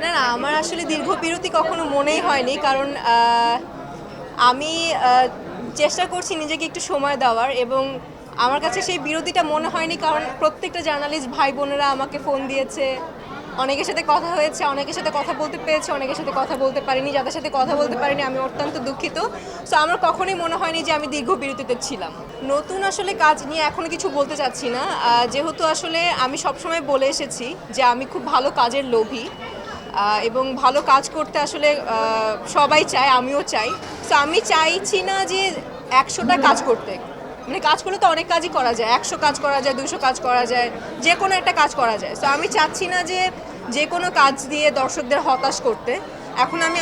না, না, আমার আসলে দীর্ঘ বিরতি কখনো মনেই হয়নি। কারণ আমি চেষ্টা করছি নিজেকে একটু সময় দেওয়ার, এবং আমার কাছে সেই বিরতিটা মনে হয়নি। কারণ প্রত্যেকটা জার্নালিস্ট ভাই বোনেরা আমাকে ফোন দিয়েছে, অনেকের সাথে কথা হয়েছে, অনেকের সাথে কথা বলতে পেরেছে, অনেকের সাথে কথা বলতে পারিনি। যাদের সাথে কথা বলতে পারিনি আমি অত্যন্ত দুঃখিত। সো আমার কখনোই মনে হয়নি যে আমি দীর্ঘ বিরতিতে ছিলাম। নতুন আসলে কাজ নিয়ে এখনো কিছু বলতে চাচ্ছি না, যেহেতু আসলে আমি সবসময় বলে এসেছি যে আমি খুব ভালো কাজের লোভী, এবং ভালো কাজ করতে আসলে সবাই চায়, আমিও চাই। সো আমি চাইছি না যে 100টা কাজ করতে, মানে কাজ করলে তো অনেক কাজই করা যায়, 100 কাজ করা যায়, 200 কাজ করা যায়, যে কোনো একটা কাজ করা যায়। সো আমি চাচ্ছি না যে যে কোনো কাজ দিয়ে দর্শকদের হতাশ করতে। এখন আমি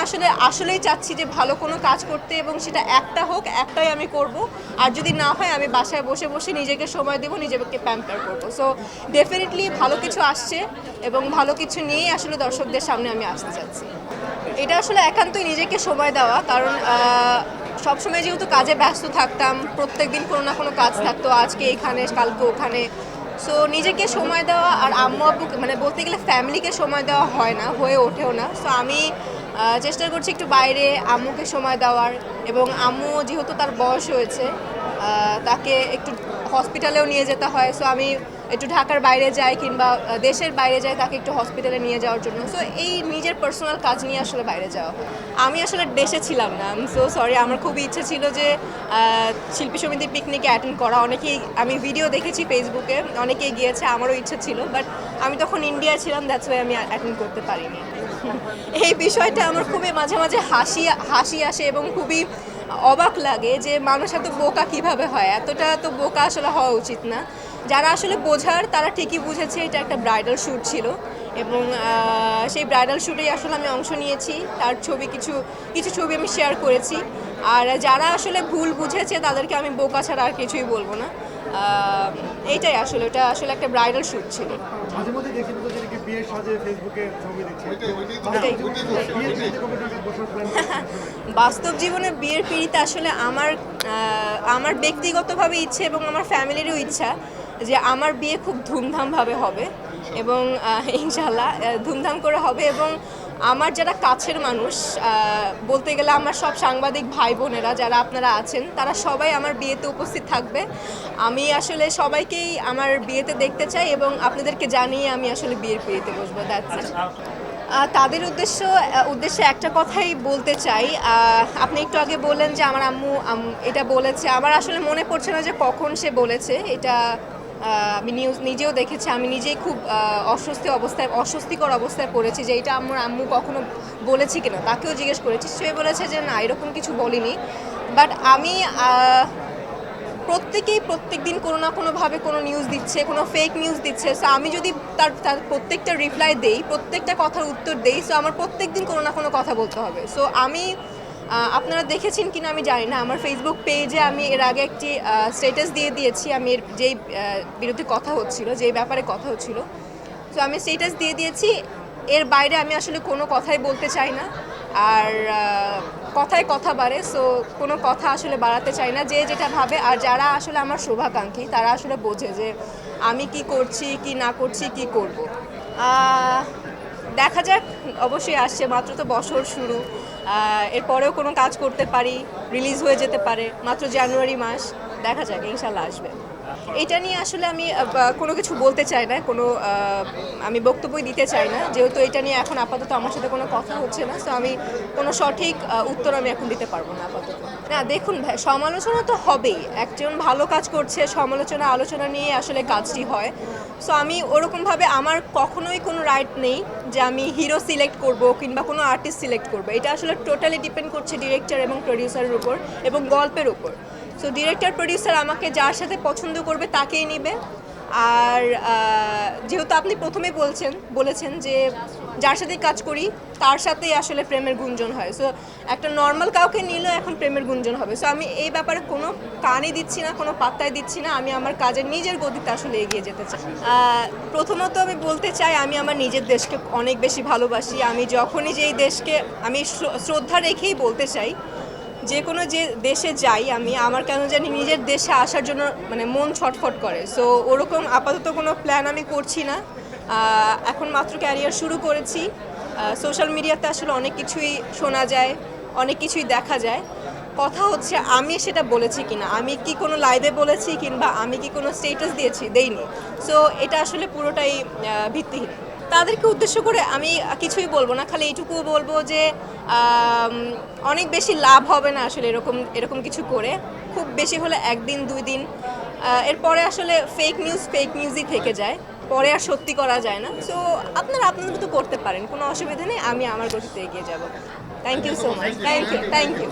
আসলেই চাচ্ছি যে ভালো কোনো কাজ করতে, এবং সেটা একটা হোক, একটাই আমি করব। আর যদি না হয় আমি বাসায় বসে বসে নিজেকে সময় দেবো, নিজেকে প্যাম্পার করবো। সো ডেফিনেটলি ভালো কিছু আসছে, এবং ভালো কিছু নিয়েই আসলে দর্শকদের সামনে আমি আসতে চাচ্ছি। এটা আসলে একান্তই নিজেকে সময় দেওয়া। কারণ সবসময় যেহেতু কাজে ব্যস্ত থাকতাম, প্রত্যেক দিন কোনো না কোনো কাজ থাকতো, আজকে এখানে কালকে ওখানে। সো নিজেকে সময় দেওয়া আর আম্মু আব্বুকে, মানে বলতে গেলে ফ্যামিলিকে সময় দেওয়া হয় না, হয়ে ওঠেও না। সো আমি চেষ্টা করছি একটু বাইরে আম্মুকে সময় দেওয়ার, এবং আম্মু যেহেতু তার বয়স হয়েছে, তাকে একটু হসপিটালেও নিয়ে যেতে হয়। সো আমি একটু ঢাকার বাইরে যাই, কিংবা দেশের বাইরে যাই তাকে একটু হসপিটালে নিয়ে যাওয়ার জন্য। সো এই নিজের পার্সোনাল কাজ নিয়ে আসলে বাইরে যাওয়া হয়। আমি আসলে দেশে ছিলাম না, আই এম সো সরি। আমার খুবই ইচ্ছে ছিল যে শিল্পী সমিতি পিকনিকে অ্যাটেন্ড করা। অনেকেই, আমি ভিডিও দেখেছি ফেসবুকে, অনেকেই গিয়েছে, আমারও ইচ্ছে ছিল, বাট আমি তখন ইন্ডিয়া ছিলাম, দ্যাটস ওয়াই আমি অ্যাটেন্ড করতে পারিনি। এই বিষয়টা আমার খুবই মাঝে মাঝে হাসি হাসি আসে, এবং খুবই অবাক লাগে যে মানুষ এত বোকা কিভাবে হয়। এতটা তো বোকা আসলে হওয়া উচিত না। যারা আসলে বোঝার তারা ঠিকই বুঝেছে এটা একটা ব্রাইডাল শ্যুট ছিল, এবং সেই ব্রাইডাল শ্যুটেই আসলে আমি অংশ নিয়েছি। তার ছবি, কিছু কিছু ছবি আমি শেয়ার করেছি। আর যারা আসলে ভুল বুঝেছে তাদেরকে আমি বোকা ছাড়া আর কিছুই বলবো না। এইটাই আসলে, ওটা আসলে একটা ব্রাইডাল শ্যুট ছিল। মাঝে মধ্যে দেখি তো যে বিয়ের সাজে ফেসবুকে ছবি দেখছি। বিয়ের পিড়িতে কবে থেকে বসার প্ল্যান? বাস্তব জীবনে বিয়ের পিড়িতে আসলে আমার ব্যক্তিগতভাবে ইচ্ছে, এবং আমার ফ্যামিলিরও ইচ্ছা যে আমার বিয়ে খুব ধুমধামভাবে হবে, এবং ইনশাল্লাহ ধুমধাম করে হবে। এবং আমার যারা কাছের মানুষ, বলতে গেলে আমার সব সাংবাদিক ভাই বোনেরা যারা আপনারা আছেন, তারা সবাই আমার বিয়েতে উপস্থিত থাকবে। আমি আসলে সবাইকেই আমার বিয়েতে দেখতে চাই, এবং আপনাদেরকে জানিয়ে আমি আসলে বিয়ের পিড়িতে বসবো। That's it. তাদের উদ্দেশ্যে একটা কথাই বলতে চাই। আপনি একটু আগে বললেন যে আমার আম্মু এটা বলেছে। আমার আসলে মনে পড়ছে না যে কখন সে বলেছে এটা। আমি নিউজ নিজেও দেখেছি, আমি নিজেই খুব অস্বস্তিকর অবস্থায় পড়েছি যে এটা আমার আম্মু কখনো বলেছি কিনা। তাকেও জিজ্ঞেস করেছি, সে বলেছে যে না, এরকম কিছু বলিনি। বাট আমি প্রত্যেকেই প্রত্যেক দিন কোনো না কোনোভাবে কোনো নিউজ দিচ্ছে, কোনো ফেক নিউজ দিচ্ছে। সো আমি যদি তার প্রত্যেকটা রিপ্লাই দেই, প্রত্যেকটা কথার উত্তর দেই, সো আমার প্রত্যেক দিন কোনো না কোনো কথা বলতে হবে। সো আমি, আপনারা দেখেছেন কিনা আমি জানি না, আমার ফেসবুক পেজে আমি এর আগে একটি স্ট্যাটাস দিয়ে দিয়েছি। আমি যেই বিরুদ্ধে কথা হচ্ছিল, যেই ব্যাপারে কথা হচ্ছিল, সো আমি স্ট্যাটাস দিয়ে দিয়েছি। এর বাইরে আমি আসলে কোনো কথাই বলতে চাই না। আর কথায় কথা বাড়ে, সো কোনো কথা আসলে বাড়াতে চাই না। যে যেটা ভাবে, আর যারা আসলে আমার শুভাকাঙ্ক্ষী তারা আসলে বোঝে যে আমি কি করছি, কি না করছি, কি করব। দেখা যাক, অবশ্যই আসছে, মাত্র তো বছর শুরু। এরপরেও কোনো কাজ করতে পারি, রিলিজ হয়ে যেতে পারে, মাত্র জানুয়ারি মাস। দেখা যাক, ইনশাল্লাহ আসবে। এটা নিয়ে আসলে আমি কোনো কিছু বলতে চাই না, কোনো আমি বক্তব্যই দিতে চাই না, যেহেতু এটা নিয়ে এখন আপাতত আমার সাথে কোনো কথা হচ্ছে না। সো আমি কোনো সঠিক উত্তর আমি এখন দিতে পারবো না আপাতত। না দেখুন ভাই, সমালোচনা তো হবেই। একজন ভালো কাজ করছে, সমালোচনা আলোচনা নিয়ে আসলে কাজটি হয়। সো আমি ওরকমভাবে, আমার কখনোই কোনো রাইট নেই যে আমি হিরো সিলেক্ট করব কিংবা কোনো আর্টিস্ট সিলেক্ট করব। এটা আসলে টোটালি ডিপেন্ড করছে ডিরেক্টর এবং প্রডিউসারের উপর, এবং গল্পের উপর। সো ডিরেক্টর প্রডিউসার আমাকে যার সাথে পছন্দ করবে তাকেই নেবে। আর যেহেতু আপনি প্রথমেই বলেছেন যে যার সাথে কাজ করি তার সাথেই আসলে প্রেমের গুঞ্জন হয়। সো একটা নর্মাল কাউকে নিলেও এখন প্রেমের গুঞ্জন হবে। সো আমি এই ব্যাপারে কোনো কানই দিচ্ছি না, কোনো পাত্তাই দিচ্ছি না। আমি আমার কাজের নিজের গতিতে আসলে এগিয়ে যেতে চাই। প্রথমত আমি বলতে চাই, আমি আমার নিজের দেশকে অনেক বেশি ভালোবাসি। আমি যখনই যেই দেশকে, আমি শ্রদ্ধা রেখেই বলতে চাই, যে কোনো যে দেশে যাই আমি, আমার কেন জানি নিজের দেশে আসার জন্য মানে মন ছটফট করে। সো ওরকম আপাতত কোনো প্ল্যান আমি করছি না। এখন মাত্র ক্যারিয়ার শুরু করেছি। সোশ্যাল মিডিয়াতে আসলে অনেক কিছুই শোনা যায়, অনেক কিছুই দেখা যায়। কথা হচ্ছে আমি সেটা বলেছি কিনা, আমি কি কোনো লাইভে বলেছি কিংবা আমি কি কোনো স্টেটাস দেইনি। সো এটা আসলে পুরোটাই ভিত্তিহীন। তাদেরকে উদ্দেশ্য করে আমি কিছুই বলবো না, খালি এইটুকু বলবো যে অনেক বেশি লাভ হবে না আসলে এরকম কিছু করে। খুব বেশি হলে 1 দিন 2 দিন, এরপরে আসলে ফেক নিউজই থেকে যায়, পরে আর সত্যি করা যায় না। সো আপনারা আপনাদের মতো করতে পারেন, কোনো অসুবিধা নেই, আমি আমার গতিতে এগিয়ে যাব। Thank you so much, thank you.